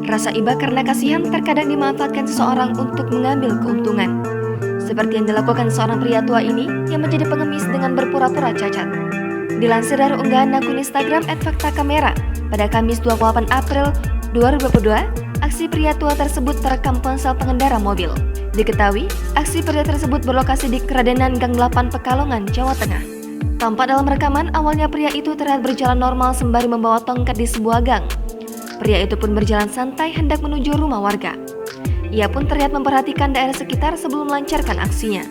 Rasa iba karena kasihan terkadang dimanfaatkan seseorang untuk mengambil keuntungan. Seperti yang dilakukan seorang pria tua ini yang menjadi pengemis dengan berpura-pura cacat. Dilansir dari unggahan akun Instagram @faktakamera pada Kamis 28 April 2022, aksi pria tua tersebut terekam ponsel pengendara mobil. Diketahui, aksi pria tersebut berlokasi di Kradenan Gang 8 Pekalongan, Jawa Tengah. Tampak dalam rekaman, awalnya pria itu terlihat berjalan normal sembari membawa tongkat di sebuah gang. Pria itu pun berjalan santai hendak menuju rumah warga. Ia pun terlihat memperhatikan daerah sekitar sebelum melancarkan aksinya.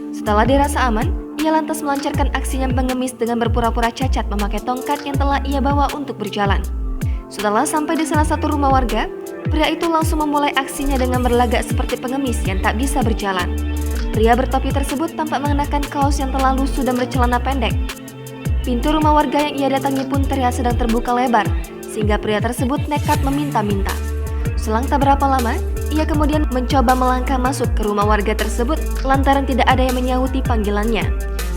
Setelah dirasa aman, ia lantas melancarkan aksinya pengemis dengan berpura-pura cacat memakai tongkat yang telah ia bawa untuk berjalan. Setelah sampai di salah satu rumah warga, pria itu langsung memulai aksinya dengan berlagak seperti pengemis yang tak bisa berjalan. Pria bertopi tersebut tampak mengenakan kaos yang telah lusuh dan bercelana pendek. Pintu rumah warga yang ia datangi pun terlihat sedang terbuka lebar, sehingga pria tersebut nekat meminta-minta. Selang tak berapa lama, ia kemudian mencoba melangkah masuk ke rumah warga tersebut lantaran tidak ada yang menyahuti panggilannya.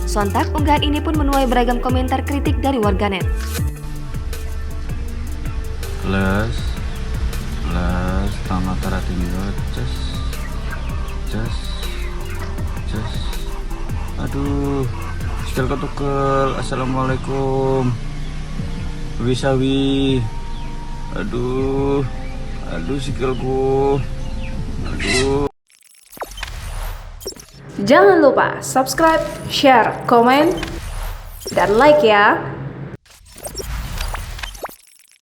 Sontak, unggahan ini pun menuai beragam komentar kritik dari warganet. Plus Tamatara tinggal cas. Aduh, skill ketukel. Assalamualaikum. Wisawi. Aduh sikilku. Aduh. Jangan lupa subscribe, share, komen, dan like ya.